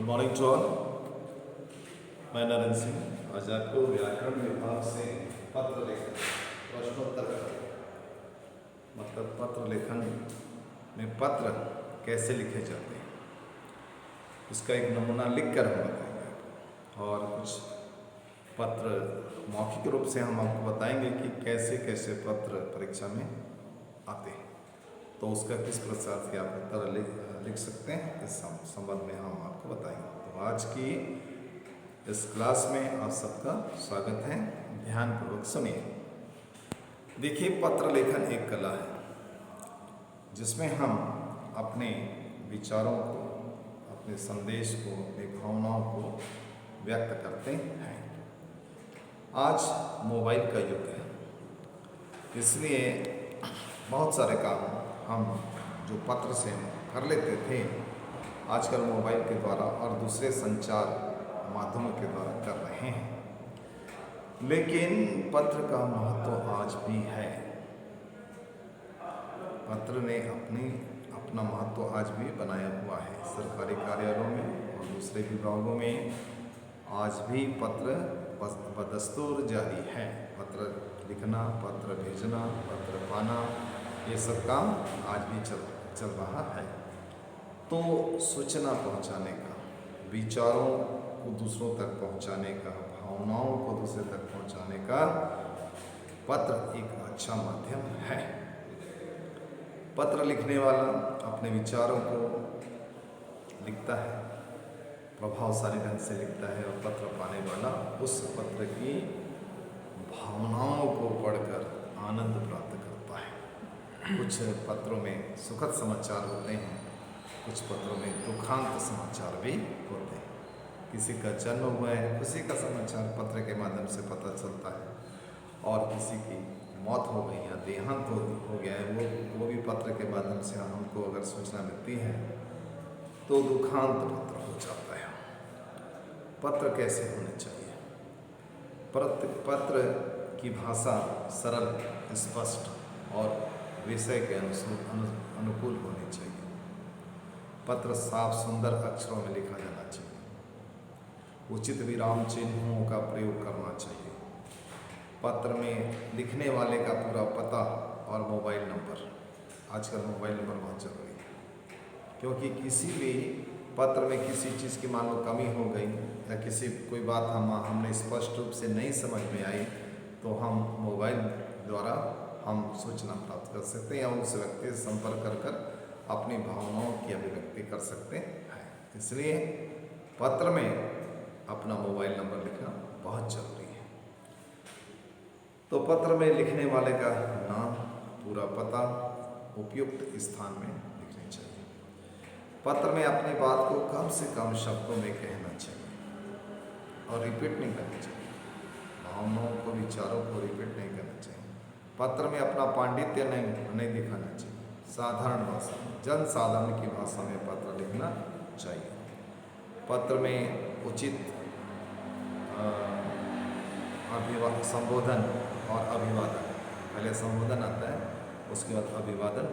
Morning to all. मैं नरेंद्र सिंह आज आपको व्याकरण विभाग से पत्र लेखन प्रश्नोत्तर मतलब पत्र लेखन में पत्र कैसे लिखे जाते हैं इसका एक नमूना लिख कर हम बताएंगे आपको, और कुछ पत्र मौखिक रूप से हम आपको बताएंगे कि कैसे कैसे पत्र परीक्षा में आते हैं, तो उसका किस प्रकार से आप उत्तर लिख सकते हैं इस संबंध में हम आपको बताएंगे। तो आज की इस क्लास में आप सबका स्वागत है, ध्यानपूर्वक सुनिए। देखिए, पत्र लेखन एक कला है जिसमें हम अपने विचारों को, अपने संदेश को, अपनी भावनाओं को व्यक्त करते हैं। आज मोबाइल का युग है, इसलिए बहुत सारे काम हम जो पत्र से कर लेते थे आजकल मोबाइल के द्वारा और दूसरे संचार माध्यमों के द्वारा कर रहे हैं, लेकिन पत्र का महत्व आज भी है। पत्र ने अपना महत्व आज भी बनाया हुआ है। सरकारी कार्यालयों में और दूसरे विभागों में आज भी पत्र बदस्तूर जारी है। पत्र लिखना, पत्र भेजना, पत्र पाना, ये सब काम आज भी चल रहा है। तो सूचना पहुंचाने का, विचारों को दूसरों तक पहुंचाने का, भावनाओं को दूसरे तक पहुंचाने का पत्र एक अच्छा माध्यम है। पत्र लिखने वाला अपने विचारों को लिखता है, प्रभावशाली ढंग से लिखता है, और पत्र पाने वाला उस पत्र की भावनाओं को पढ़कर आनंद प्राप्त करता है। कुछ पत्रों में सुखद समाचार होते हैं, कुछ पत्रों में दुखांत समाचार भी होते हैं। किसी का जन्म हुआ है, उसी का समाचार पत्र के माध्यम से पता चलता है, और किसी की मौत हो गई या देहांत हो गया है, वो भी पत्र के माध्यम से हमको अगर सूचना मिलती है तो दुखांत पत्र हो जाता है। पत्र कैसे होने चाहिए? पत्र की भाषा सरल, स्पष्ट और विषय के अनुकूल होनी चाहिए। पत्र साफ सुंदर अक्षरों में लिखा जाना चाहिए। उचित विराम चिन्हों का प्रयोग करना चाहिए। पत्र में लिखने वाले का पूरा पता और मोबाइल नंबर, आजकल मोबाइल नंबर बहुत जरूरी है, क्योंकि किसी भी पत्र में किसी चीज़ की मान लो कमी हो गई या कोई बात हमने स्पष्ट रूप से नहीं समझ में आई, तो हम मोबाइल द्वारा हम सूचना प्राप्त कर सकते हैं या उस व्यक्ति से संपर्क कर अपनी भावनाओं की अभिव्यक्ति कर सकते हैं। इसलिए पत्र में अपना मोबाइल नंबर लिखना बहुत जरूरी है। तो पत्र में लिखने वाले का नाम, पूरा पता उपयुक्त स्थान में लिखना चाहिए। पत्र में अपनी बात को कम से कम शब्दों में कहना चाहिए और रिपीट नहीं करना चाहिए। भावनाओं को, विचारों को रिपीट नहीं करना चाहिए। पत्र में अपना पांडित्य नहीं दिखाना चाहिए। साधारण भाषा में, जन साधारण की भाषा में पत्र लिखना चाहिए। पत्र में उचित संबोधन और अभिवादन, पहले संबोधन आता है, उसके बाद अभिवादन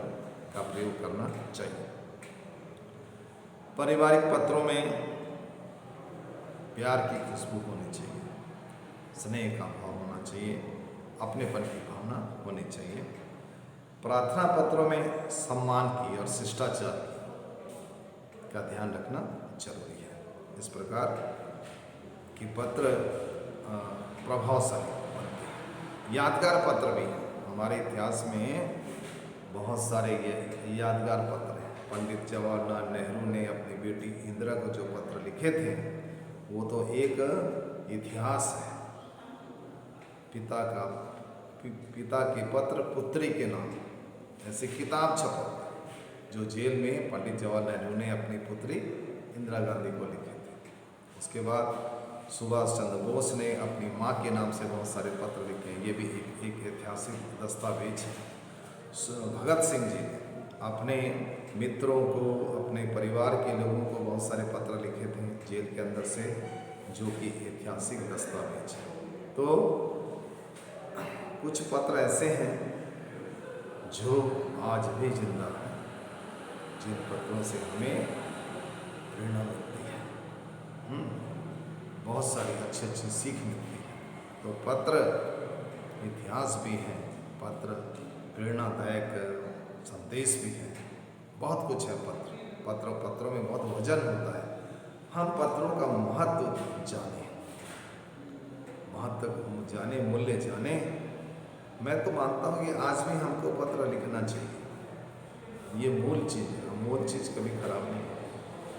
का प्रयोग करना चाहिए। पारिवारिक पत्रों में प्यार की खुशबू होनी चाहिए, स्नेह का भाव होना चाहिए, अपनेपन की भावना होनी चाहिए। प्रार्थना पत्रों में सम्मान की और शिष्टाचार का ध्यान रखना जरूरी है। इस प्रकार की पत्र प्रभावशाली बनते हैं। यादगार पत्र भी हैं। हमारे इतिहास में बहुत सारे यादगार पत्र हैं। पंडित जवाहरलाल नेहरू ने अपनी बेटी इंदिरा को जो पत्र लिखे थे, वो तो एक इतिहास है। पिता के पत्र पुत्री के नाम, ऐसे किताब छपा जो जेल में पंडित जवाहरलाल नेहरू ने अपनी पुत्री इंदिरा गांधी को लिखे थे। उसके बाद सुभाष चंद्र बोस ने अपनी माँ के नाम से बहुत सारे पत्र लिखे। ये भी एक ऐतिहासिक दस्तावेज है। भगत सिंह जी ने अपने मित्रों को, अपने परिवार के लोगों को बहुत सारे पत्र लिखे थे जेल के अंदर से, जो कि ऐतिहासिक दस्तावेज है। तो कुछ पत्र ऐसे हैं जो आज भी जिंदा है, जिन पत्रों से हमें प्रेरणा मिलती है। बहुत सारी अच्छी अच्छी सीख मिलती है। तो पत्र इतिहास भी है, पत्र प्रेरणादायक संदेश भी है, बहुत कुछ है। पत्रों में बहुत वजन होता है। हम पत्रों का महत्व जाने, मूल्य जाने। मैं तो मानता हूँ कि आज भी हमको पत्र लिखना चाहिए। ये मूल चीज़ है, मूल चीज़ कभी खराब नहीं है।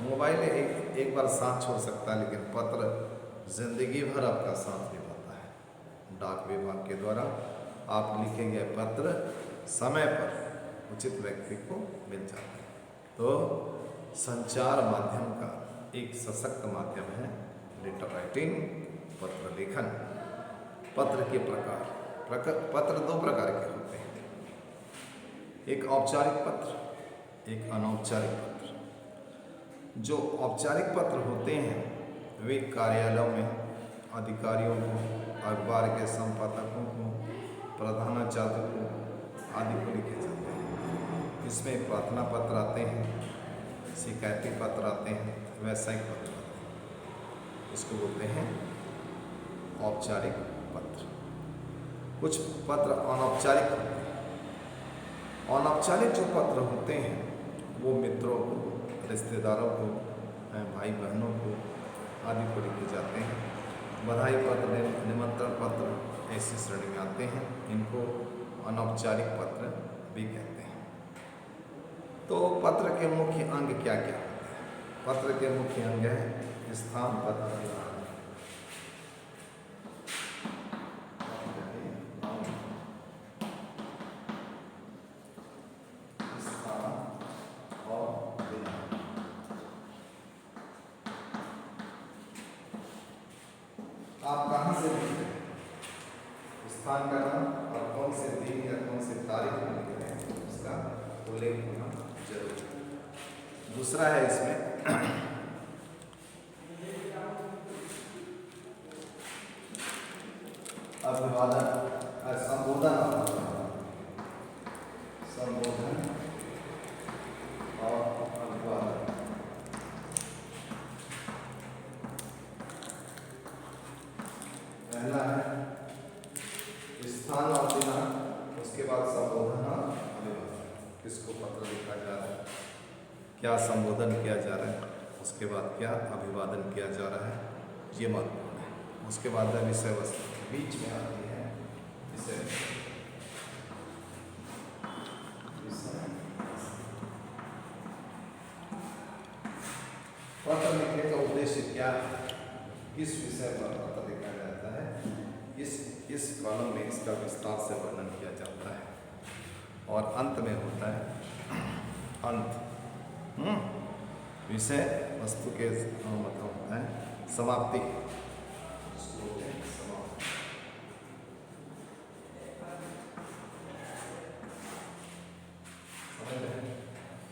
मोबाइल एक बार साथ छोड़ सकता है, लेकिन पत्र जिंदगी भर आपका साथ निभाता है। डाक विभाग के द्वारा आप लिखे गए पत्र समय पर उचित व्यक्ति को मिल जाते हैं। तो संचार माध्यम का एक सशक्त माध्यम है लेटर राइटिंग, पत्र लेखन। पत्र के प्रकार, पत्र दो प्रकार के होते हैं, एक औपचारिक पत्र, एक अनौपचारिक पत्र। जो औपचारिक पत्र होते हैं वे कार्यालयों में अधिकारियों को, अखबार के संपादकों को, प्रधानाचार्य को आदि को लिखे जाते हैं। इसमें प्रार्थना पत्र आते हैं, शिकायती पत्र आते हैं, व्यावसायिक पत्र आते हैं। इसको बोलते हैं औपचारिक पत्र। कुछ पत्र अनौपचारिक होते हैं। अनौपचारिक जो पत्र होते हैं वो मित्रों को, रिश्तेदारों को, भाई बहनों को आदि को लिखे जाते हैं। बधाई पत्र, निमंत्रण पत्र ऐसी श्रेणी में आते हैं। इनको अनौपचारिक पत्र भी कहते हैं। तो पत्र के मुख्य अंग क्या क्या होते हैं? पत्र के मुख्य अंग है स्थान पत्र, आप कहाँ से लिख रहे हैं, स्थान का नाम और कौन से दिन या कौन से तारीख में लिख रहे हैं उसका उल्लेख होना जरूरी है। दूसरा है इसमें अभिवादन, संबोधन और अभिवादन। पहला है स्थान और दिनांक, उसके बाद संबोधन और अभिवादन। किसको पत्र लिखा जा रहा है, क्या संबोधन किया जा रहा है, उसके बाद क्या अभिवादन किया जा रहा है, ये महत्वपूर्ण है। उसके बाद विषय वस्तु बीच में आती है विषय वस्तु। पत्र लिखने का उद्देश्य क्या है, किस विषय पर पत्र लिखा जाता है, इस कॉलम में इसका विस्तार से वर्णन किया जाता है। और अंत में होता है अंत, विषय वस्तु के मतलब होता है समाप्ति।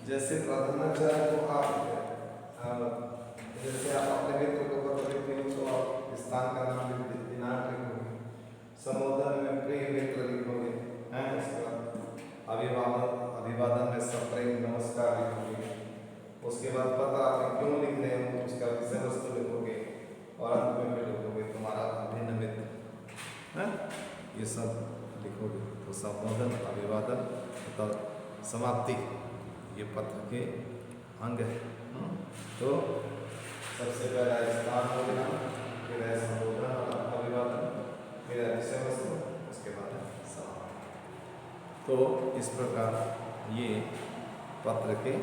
जैसे प्रधानाचार्य को आप जैसे आप अपने मित्र को पत्र लिखते हो तो आप स्थान का नाम लिखोगे, दिनांक लिखोगे, संबोधन में प्रिय मित्र लिखोगे, उसके बाद अभिवादन में सप्रेम नमस्कार लिखोगे। उसके बाद पत्र आप क्यों लिख रहे हो उसका विषय वस्तु लिखोगे और अंत में फिर लिखोगे तुम्हारा अभिन्न मित्र, ये सब लिखोगे। तो संबोधन, अभिवादन और समाप्ति ये पत्र के अंग है। तो सबसे पहला स्थान हो गया, फिर है संबोधन और अभिवादन, फिर है विषय वस्तु, उसके बाद है समाप्ति। तो इस प्रकार ये पत्र के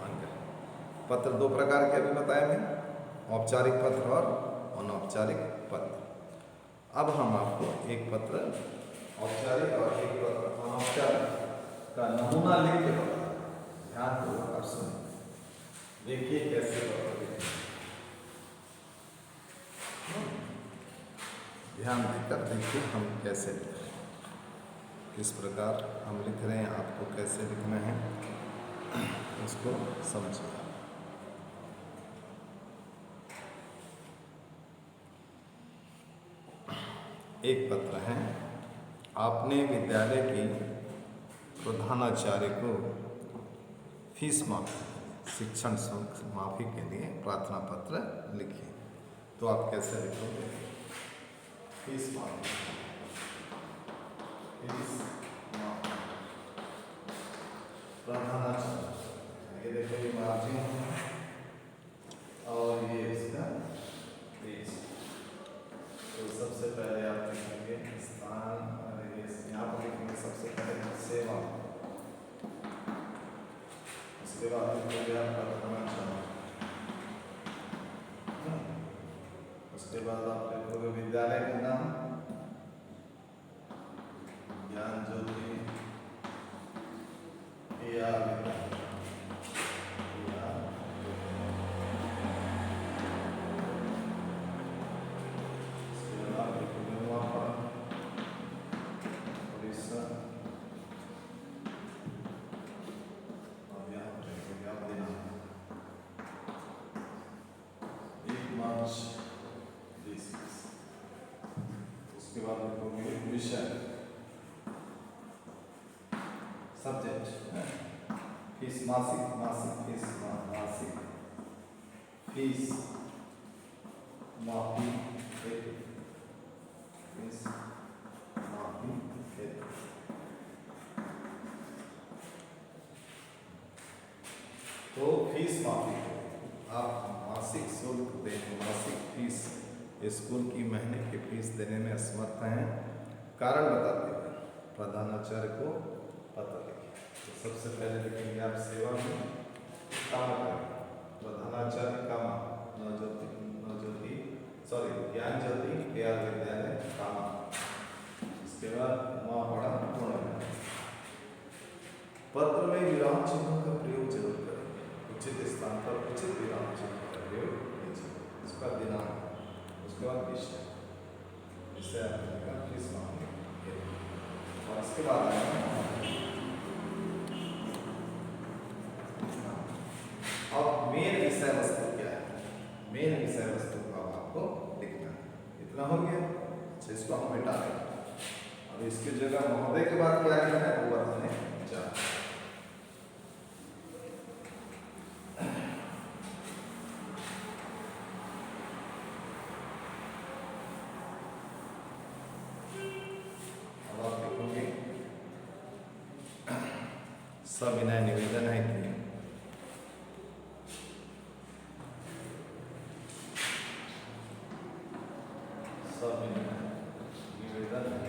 अंग है। पत्र दो प्रकार के अभी बताए मैं, औपचारिक पत्र और अनौपचारिक पत्र। अब हम आपको एक पत्र औपचारिक और एक पत्र अनौपचारिक का नमूना लिख के बताते हैं। ध्यान पूर्वक आप सुनिए, देखिए कैसे पत्र लिखें। ध्यान देकर देखिए हम कैसे लिख रहे हैं, किस प्रकार हम लिख रहे हैं, आपको कैसे लिखना है उसको समझिए। एक पत्र है, आपने विद्यालय की प्रधानाचार्य को फीस माफी, शिक्षण शुल्क माफी के लिए प्रार्थना पत्र लिखिए। तो आप कैसे लिखोगे? फीस माफी, फीस माफी, प्रधानाचार्य, ये देखो ये मार्जिन है और ये इसका फीस। तो सबसे पहले आप लिखेंगे स्थान, यहाँ पर लिखेंगे सबसे पहले सेवा, उसके बाद लिखेंगे आप प्रधानाचार्य, उसके बाद आप लिखोगे विद्यालय का नाम ज्ञान ज्योति उड़ीसा, और यहाँ पर लिखेंगे आप दिनांक 1 मार्च 2020। उसके बाद लिखोगे विषय, सब्जेक्ट, फीस मासिक, मासिक फीस, मासिक फीस माफी, फीस माफी। तो फीस माफी आप मासिक शुल्क देने, मासिक फीस स्कूल की महीने की फीस देने में असमर्थ हैं, कारण बताते हैं, प्रधानाचार्य को पत्र लिखिए। तो सबसे पहले लिखेंगे आप सेवा में काम करें, प्रधानाचार्य कामा, ज्ञान ज्योति विद्यालय कामा। इसके बाद वहाँ पढ़ा पूर्ण। पत्र में विराम चिन्हों का प्रयोग जरूर करें, उचित स्थान पर उचित विराम चिन्ह का प्रयोग कीजिए। उसका दिनांक, उसके बाद विषय, विषय आपने का फीस मांगे, और इसके बाद अब मेन विषय वस्तु क्या है, मेन विषय वस्तु का आपको लिखना है। इतना हो गया। अच्छा, इसको हम मिटा देंगे। अब इसकी जगह महोदय के बाद क्या लिखना है वो बताने जा। अब आप लिखोगे सविनय निवेदन है कि निवेदन है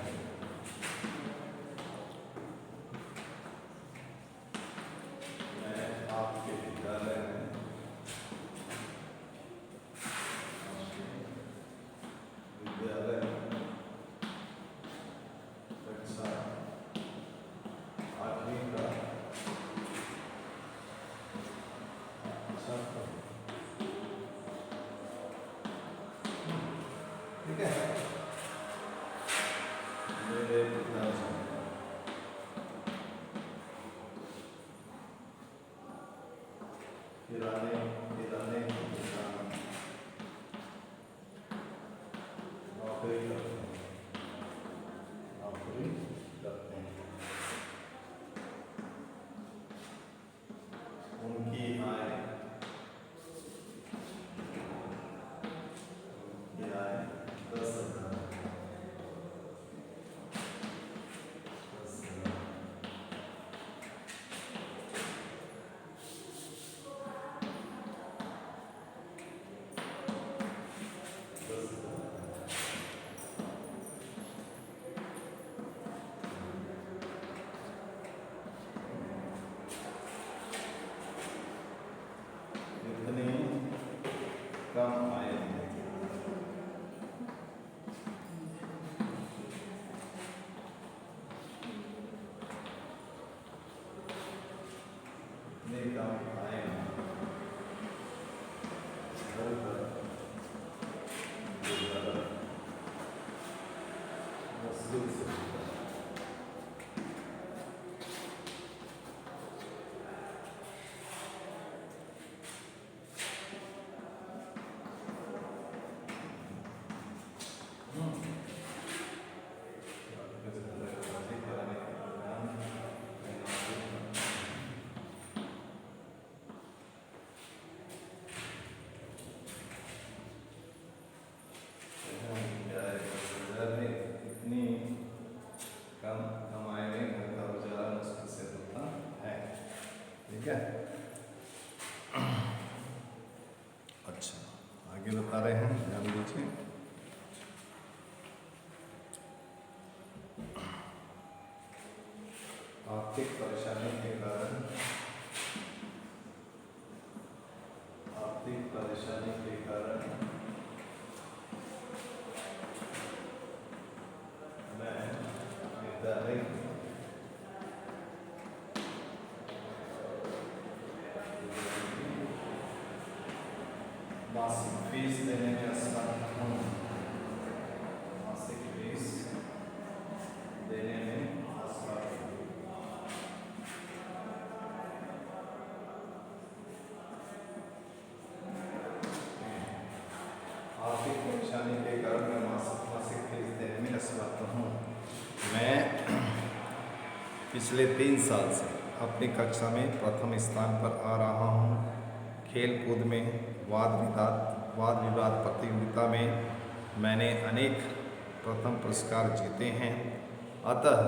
मैं आपके विद्यालय में कक्षा 8वीं का छात्र, ठीक है। मेरे पिताजी किराने की दुकान नौकरी करते हैं, उनकी आय 10,000। इतनी कम आय आगे बता रहे हैं, ध्यान दीजिए। आर्थिक परेशानी के कारण मैं निर्धारित मासिक फीस देने में असमर्थ हूँ। मासिक फीस देने में असमर्थ हूँ। आर्थिक परेशानी के कारण मैं मासिक फीस देने में असमर्थ हूँ। मैं पिछले 3 साल से अपनी कक्षा में प्रथम स्थान पर आ रहा हूँ। खेल कूद में वाद विवाद प्रतियोगिता में मैंने अनेक प्रथम पुरस्कार जीते हैं। अतः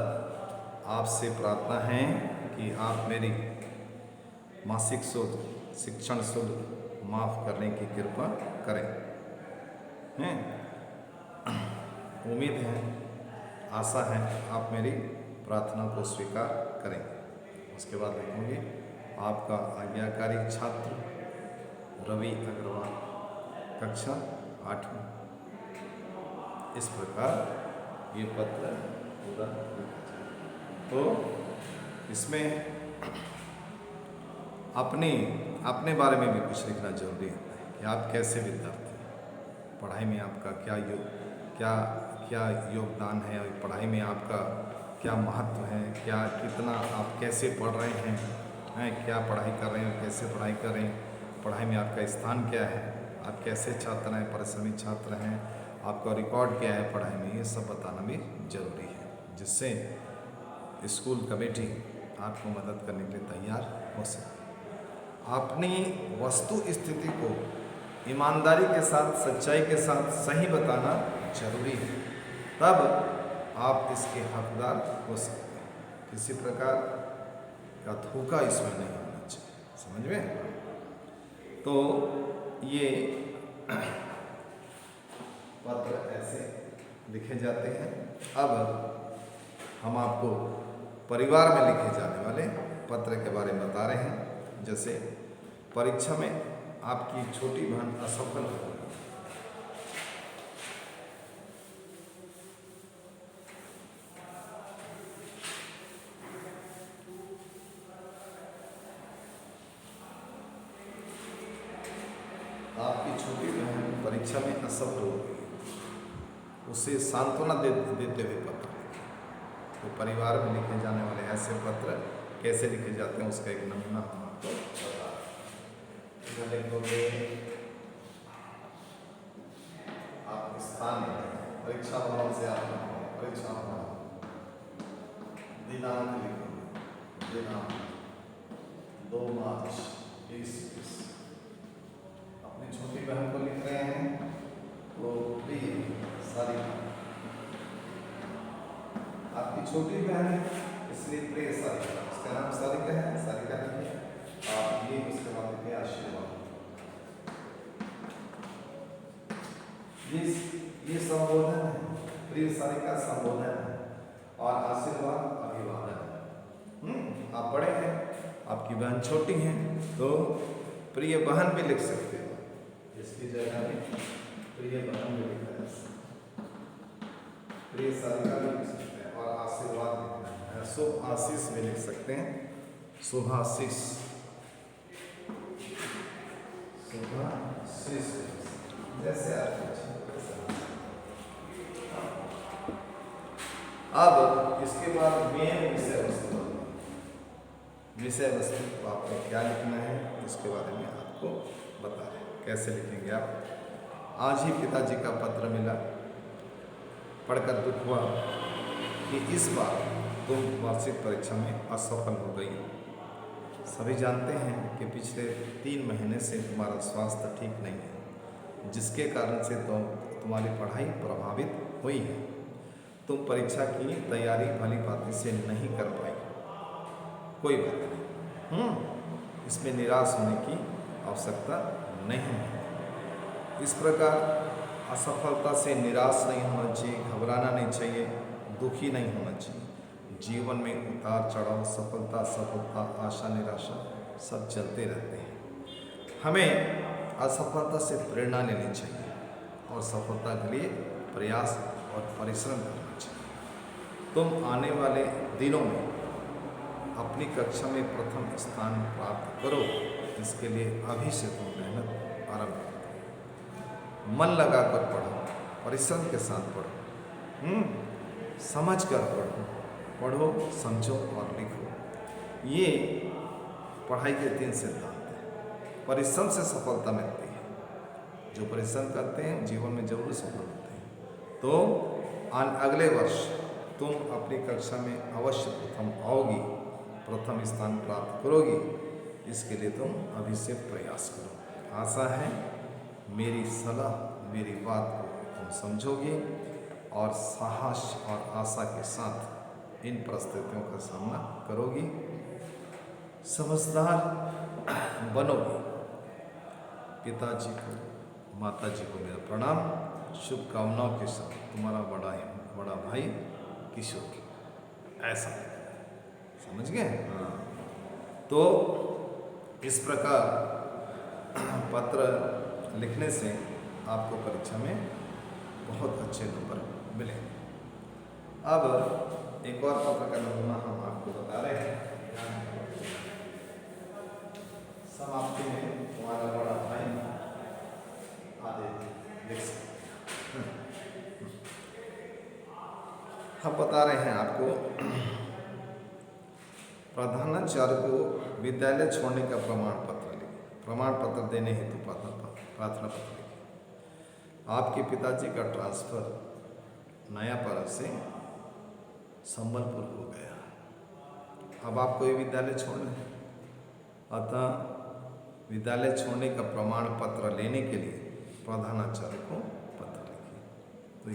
आपसे प्रार्थना है कि आप मेरी मासिक शुल्क शिक्षण शुल्क माफ़ करने की कृपा करें। उम्मीद है, आशा है आप मेरी प्रार्थना को स्वीकार करेंगे। उसके बाद लिखूंगी, आपका आज्ञाकारी छात्र रवि अग्रवाल, कक्षा 8वीं। इस प्रकार ये पत्र पूरा लिखा जाए। तो इसमें अपने बारे में भी कुछ लिखना जरूरी है कि आप कैसे विद्यार्थी, पढ़ाई में आपका क्या योगदान है, और पढ़ाई में आपका क्या महत्व है, कितना आप कैसे पढ़ रहे हैं, क्या पढ़ाई कर रहे हैं, कैसे पढ़ाई कर रहे हैं, पढ़ाई में आपका स्थान क्या है, आप कैसे छात्र हैं, परिश्रमी छात्र हैं, आपका रिकॉर्ड क्या है पढ़ाई में, ये सब बताना भी जरूरी है, जिससे स्कूल कमेटी आपको मदद करने के लिए तैयार हो सके। अपनी वस्तु स्थिति को ईमानदारी के साथ, सच्चाई के साथ सही बताना जरूरी है, तब आप इसके हकदार हो सकते हैं। किसी प्रकार का धोखा इसमें नहीं होना चाहिए, समझ में। तो ये पत्र ऐसे लिखे जाते हैं। अब हम आपको परिवार में लिखे जाने वाले पत्र के बारे में बता रहे हैं। जैसे परीक्षा में आपकी छोटी बहन असफल हो गई, आपकी छोटी बहन परीक्षा में असफल हो गई, उसे सांत्वना देते हुए पत्र। तो परिवार में लिखे जाने वाले ऐसे पत्र कैसे लिखे जाते हैं, उसका एक नमूना हम आपको बता रहे हैं। आप स्थान परीक्षा भवन से आप परीक्षा भवन, दिनांक लिखेंगे, दिनांक 2 मार्च 2020। अपनी छोटी बहन को लिख रहे हैं, तो प्रिय सारिका, आपकी छोटी बहन इसलिए प्रिय सारिका, उसका नाम सारिका है, सारिका लिखिए। आप ये उसके बाद लिखिए आशीर्वाद। ये संबोधन है, प्रिय सारिका संबोधन है, और आशीर्वाद अभिवादन है। आप बड़े हैं, आपकी बहन छोटी हैं, तो प्रिय बहन भी लिख सकते हो, इसकी जगह में प्रिय बहन भी लिखा जा सकता है, प्रिय सारिका भी लिख सकते हैं, और आशीर्वाद लिखना है, शुभ आशीष भी लिख सकते हैं, शुभाशीष, शुभाशीष जैसे आप। अब इसके बाद मेन विषय वस्तु आपको क्या लिखना है, इसके बारे में आपको बता रहे हैं। कैसे लिखेंगे आप। आज ही पिताजी का पत्र मिला, पढ़कर दुख हुआ कि इस बार तुम वार्षिक परीक्षा में असफल हो गई। सभी जानते हैं कि पिछले 3 महीने से तुम्हारा स्वास्थ्य ठीक नहीं है, जिसके कारण से तुम्हारी पढ़ाई प्रभावित हुई है। तुम परीक्षा की तैयारी भली भांति से नहीं कर पाई। कोई बात नहीं, इसमें निराश होने की आवश्यकता नहीं है। इस प्रकार असफलता से निराश नहीं होना चाहिए, घबराना नहीं चाहिए, दुखी नहीं होना चाहिए। जीवन में उतार चढ़ाव, सफलता असफलता, आशा निराशा सब चलते रहते हैं। हमें असफलता से प्रेरणा लेनी चाहिए और सफलता के लिए प्रयास और परिश्रम करना चाहिए। तुम आने वाले दिनों में अपनी कक्षा में प्रथम स्थान प्राप्त करो, इसके लिए अभी से तुम मेहनत आरंभ करो। मन लगाकर पढ़ो, परिश्रम के साथ पढ़ो, समझ कर पढ़ो, समझो और लिखो। ये पढ़ाई के 3 सिद्धांत हैं। परिश्रम से सफलता मिलती है, जो परिश्रम करते हैं जीवन में जरूर सफल होते हैं। तो अगले वर्ष तुम अपनी कक्षा में अवश्य प्रथम आओगी, प्रथम स्थान प्राप्त करोगी, इसके लिए तुम अभी से प्रयास करो। आशा है मेरी सलाह, मेरी बात को तुम समझोगे और साहस और आशा के साथ इन परिस्थितियों का सामना करोगी, समझदार बनोगी। पिताजी को, माताजी को मेरा प्रणाम, शुभकामनाओं के साथ तुम्हारा बड़ा भाई किशोर। ऐसा समझ गए? हाँ। तो इस प्रकार पत्र लिखने से आपको परीक्षा में बहुत अच्छे नंबर मिले। अब एक और पत्र का नमूना हम आपको बता रहे हैं। समाप्ति में तुम्हारा बड़ा भाई आदि लिख सकते। हम बता रहे हैं आपको, प्रधानाचार्य को विद्यालय छोड़ने का प्रमाण पत्र लिखे। प्रमाण पत्र देने हेतु प्रार्थना पत्र लिखे। आपके पिताजी का ट्रांसफर नयापाड़ा से संबलपुर हो गया, अब आपको ये विद्यालय छोड़ना है, अतः विद्यालय छोड़ने का प्रमाण पत्र लेने के लिए प्रधानाचार्य को पत्र लिखिए। तो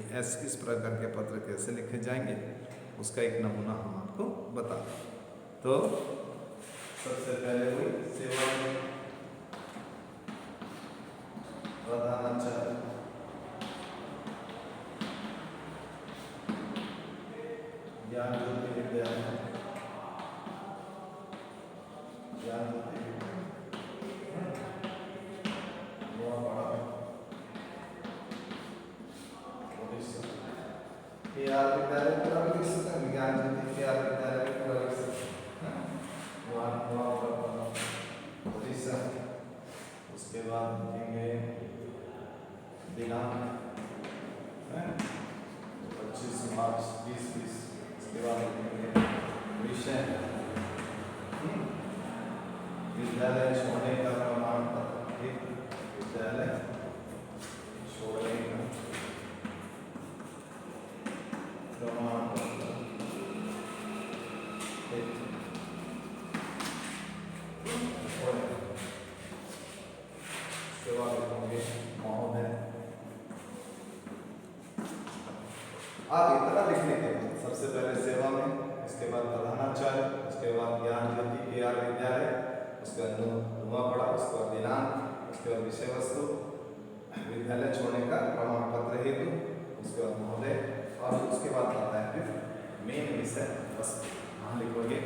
इस प्रकार के पत्र कैसे लिखे जाएंगे, उसका एक नमूना हम आपको बता दें। तो सबसे पहले हुई सेवा में प्रधानाचार्य, ज्ञान ज्योति विद्यालय, ज्ञान ज्योति विद्यालय पूरा लिख सकते हैं, ज्ञान ज्योति विद्यालय पूरा लिख सकते हैं। उसके बाद लिखेंगे दिनांक 25 मार्च 2020। उसके बाद लिखेंगे विषय विद्यालय छोड़ने का प्रमाण पत्र, विद्यालय छोड़ने का प्रमाण पत्र। आप इतना लिखने के बाद सबसे पहले सेवा में, इसके बाद प्रधानाचार्य, उसके बाद ज्ञान ज्योति विद्यालय, उसके बाद नुआपड़ा, उसके बाद दिनांक, उसके बाद विषय वस्तु, विद्यालय छोड़ने का प्रमाण पत्र हेतु, उसके बाद महोदय, और उसके बाद आता है फिर मेन विषय वस्तु। वहाँ लिखोगे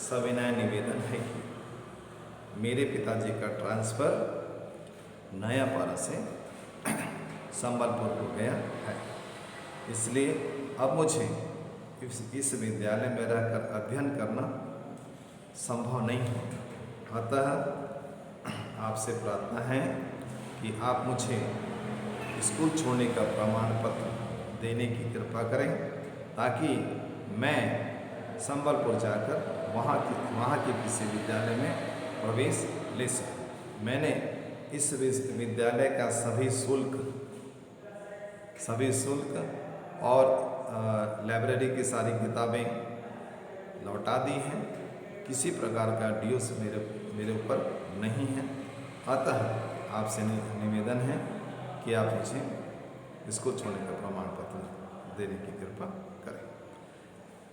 सविनय निवेदन है कि मेरे पिताजी का ट्रांसफर नयापाड़ा से संबलपुर हो गया है, इसलिए अब मुझे इस विद्यालय में रहकर अध्ययन करना संभव नहीं होगा। अतः आपसे प्रार्थना है कि आप मुझे स्कूल छोड़ने का प्रमाण पत्र देने की कृपा करें, ताकि मैं संबलपुर जाकर वहाँ के किसी विद्यालय में प्रवेश ले सकूं। मैंने इस विद्यालय का सभी शुल्क और लाइब्रेरी की सारी किताबें लौटा दी हैं। किसी प्रकार का ड्यूस मेरे ऊपर नहीं है। अतः आपसे निवेदन है कि आप मुझे स्कूल छोड़ने का प्रमाण पत्र देने की कृपा करें।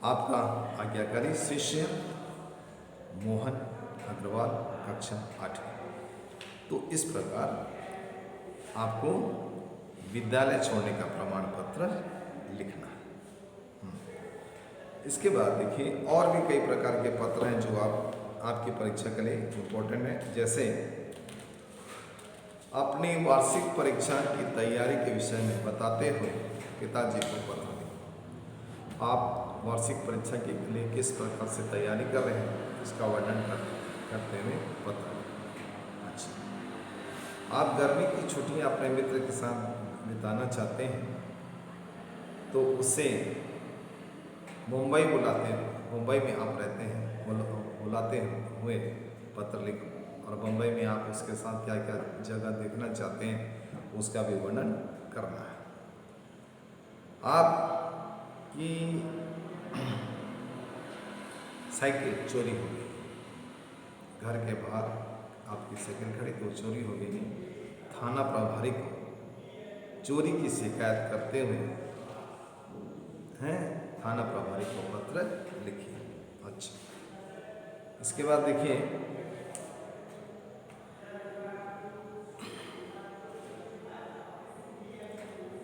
आपका आज्ञाकारी शिष्य मोहन अग्रवाल, कक्षा 8। तो इस प्रकार आपको विद्यालय छोड़ने का प्रमाण पत्र लिखना है। इसके बाद देखिए और भी कई प्रकार के पत्र हैं जो आपकी परीक्षा के लिए इम्पोर्टेंट है। जैसे अपनी वार्षिक परीक्षा की तैयारी के विषय में बताते हुए पिताजी को पत्र लिखें। आप वार्षिक परीक्षा के लिए किस प्रकार से तैयारी कर रहे हैं इसका वर्णन करते हुए पत्र लिखें। अच्छा, आप गर्मी की छुट्टियां अपने मित्र के साथ बिताना चाहते हैं तो उसे मुंबई में आप रहते हैं बुलाते हुए पत्र लिखो और मुंबई में आप उसके साथ क्या क्या जगह देखना चाहते हैं उसका भी वर्णन करना है। आपकी साइकिल चोरी हो गई, घर के बाहर आपकी साइकिल खड़ी तो चोरी हो गई, थाना प्रभारी को चोरी की शिकायत करते हुए थाना प्रभारी को पत्र लिखिए। अच्छा, इसके बाद देखिए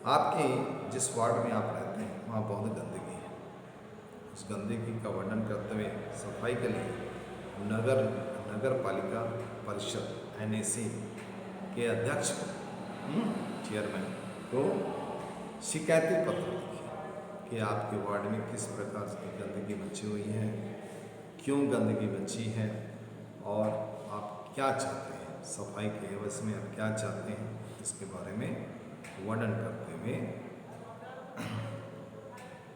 आपके जिस वार्ड में आप रहते हैं वहाँ बहुत गंदगी है। उस गंदगी का वर्णन करते हुए सफाई के लिए नगर पालिका परिषद NAC के अध्यक्ष चेयरमैन को शिकायती पत्र लिखिए कि आपके वार्ड में किस प्रकार की गंदगी मची हुई है, क्यों गंदगी मची है और आप क्या चाहते हैं, सफाई के एवज में आप क्या चाहते हैं, इसके बारे में वर्णन करते हुए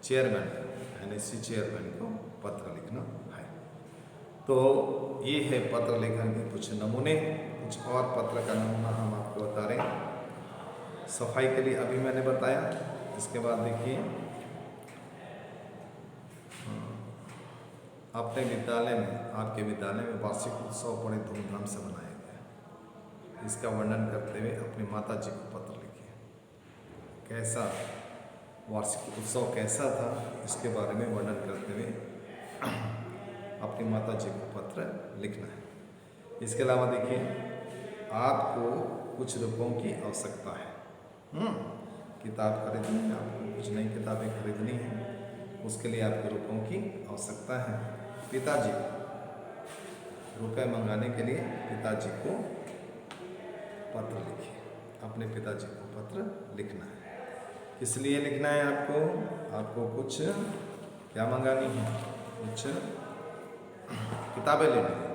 चेयरमैन NAC चेयरमैन को पत्र लिखना है। तो ये है पत्र लेखन के कुछ नमूने। कुछ और पत्र का नमूना हम आपको बता रहे हैं। सफाई के लिए अभी मैंने बताया। इसके बाद देखिए अपने विद्यालय में आपके विद्यालय में वार्षिक उत्सव बड़े धूमधाम से मनाया गया। इसका वर्णन करते हुए अपनी माता जी को पत्र लिखिए। कैसा वार्षिक उत्सव कैसा था इसके बारे में वर्णन करते हुए अपनी माता जी को पत्र लिखना है। इसके अलावा देखिए आपको कुछ रुपयों की आवश्यकता है। किताब खरीदनी है, आपको कुछ नई किताबें खरीदनी है, उसके लिए आपको रुपयों की आवश्यकता है। पिताजी रुपए मंगाने के लिए पिताजी को पत्र लिखिए। अपने पिताजी को पत्र लिखना है। किस लिए लिखना है आपको कुछ क्या मंगानी है, कुछ किताबें लेनी है,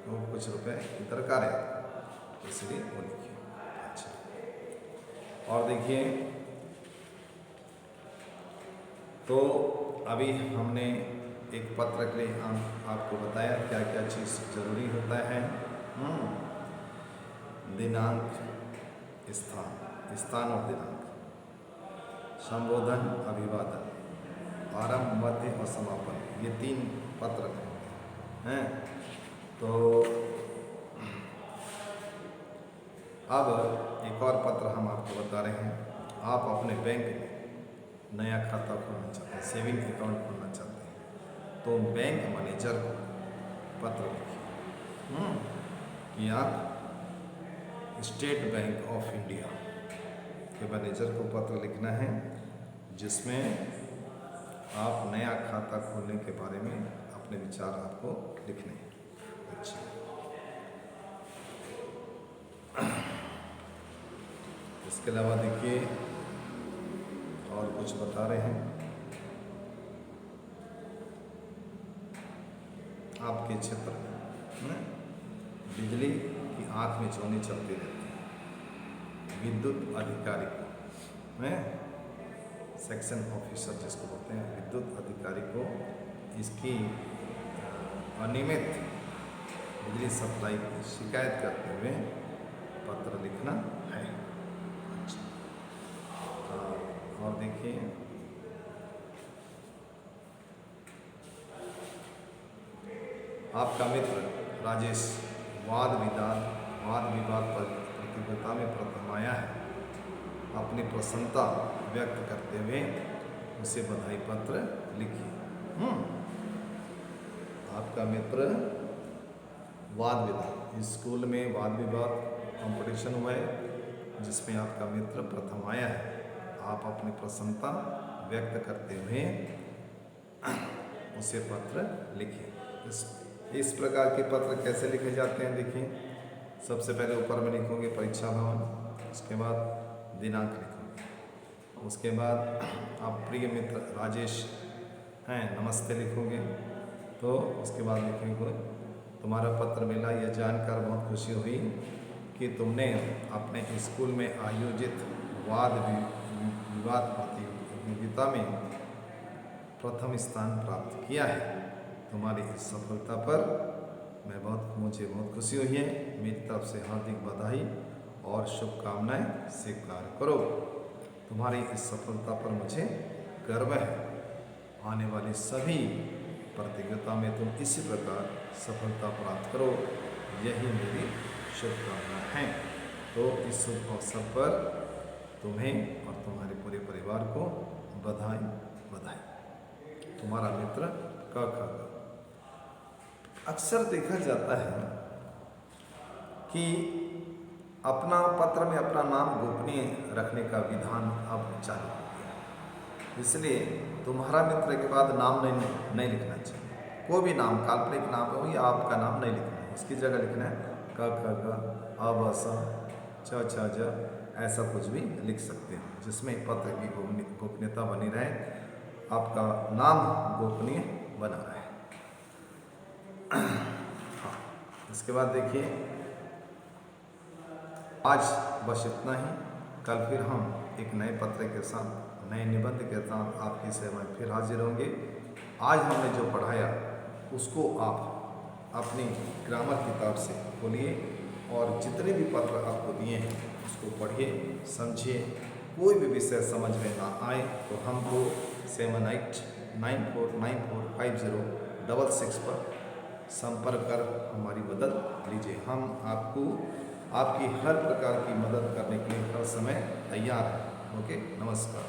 तो कुछ रुपए की दरकार है, इसलिए वो लिखिए। अच्छा, और देखिए तो अभी हमने एक पत्र के लिए आपको बताया क्या क्या चीज़ जरूरी होता है। दिनांक, स्थान और दिनांक, संबोधन, अभिवादन, आरंभ, मध्य और समापन, ये 3 पत्र हैं। तो अब एक और पत्र हम आपको बता रहे हैं। आप अपने बैंक में नया खाता खोलना चाहते हैं, सेविंग अकाउंट खोलना चाहते हैं, तो बैंक मैनेजर को पत्र लिखिए कि आप स्टेट बैंक ऑफ इंडिया के मैनेजर को पत्र लिखना है जिसमें आप नया खाता खोलने के बारे में अपने विचार आपको लिखने हैं। अच्छा, इसके अलावा देखिए और कुछ बता रहे हैं। आपके क्षेत्र में बिजली की आंख में चौनी चलती रहती है। विद्युत अधिकारी को सेक्शन ऑफिसर जिसको बोलते हैं, विद्युत अधिकारी को इसकी अनियमित बिजली सप्लाई की शिकायत करते हुए पत्र लिखना है। अच्छा, और देखिए आपका मित्र राजेश वाद विवाद प्रतियोगिता में प्रथम आया है। अपनी प्रसन्नता व्यक्त करते हुए उसे बधाई पत्र लिखिए। आपका मित्र वाद विवाद, स्कूल में वाद विवाद कंपटीशन हुआ है जिसमें आपका मित्र प्रथम आया है, आप अपनी प्रसन्नता व्यक्त करते हुए उसे पत्र लिखें। इस प्रकार के पत्र कैसे लिखे जाते हैं देखिए, सबसे पहले ऊपर में लिखोगे परीक्षा भवन, उसके बाद दिनांक लिखोगे, उसके बाद आप प्रिय मित्र राजेश हैं नमस्ते लिखोगे, तो उसके बाद लिखोगे तुम्हारा पत्र मिला, यह जानकर बहुत खुशी हुई कि तुमने अपने स्कूल में आयोजित वाद विवाद प्रतियोगिता में प्रथम स्थान प्राप्त किया है। तुम्हारी इस सफलता पर मुझे बहुत खुशी हुई है। मेरी तरफ से हार्दिक बधाई और शुभकामनाएं स्वीकार करो। तुम्हारी इस सफलता पर मुझे गर्व है। आने वाली सभी प्रतियोगिता में तुम इसी प्रकार सफलता प्राप्त करो, यही मेरी शुभकामनाएं हैं। तो इस शुभ अवसर पर तुम्हें और तुम्हारे पूरे परिवार को बधाई बधाई। तुम्हारा मित्र क ख ग। अक्सर देखा जाता है कि अपना पत्र में अपना नाम गोपनीय रखने का विधान अब चालू हो गया, इसलिए तुम्हारा मित्र के बाद नाम नहीं लिखना चाहिए। कोई भी नाम, काल्पनिक नाम हो या आपका नाम नहीं लिखना है, उसकी जगह लिखना है क ख ग अ ब स च छ ज, ऐसा कुछ भी लिख सकते हैं, जिसमें पत्र की गोपनीयता बनी रहे, आपका नाम गोपनीय बना रहे। हाँ, इसके बाद देखिए, आज बस इतना ही। कल फिर हम एक नए पत्र के साथ, नए निबंध के साथ आपकी सेवा में फिर हाजिर होंगे। आज हमने जो पढ़ाया उसको आप अपनी ग्रामर किताब से खोलिए और जितने भी पत्र आपको दिए हैं उसको पढ़िए, समझिए। कोई भी विषय समझ में ना आए तो हमको 7894945066 पर संपर्क कर हमारी मदद लीजिए। हम आपको आपकी हर प्रकार की मदद करने के लिए हर समय तैयार हैं। ओके, नमस्कार।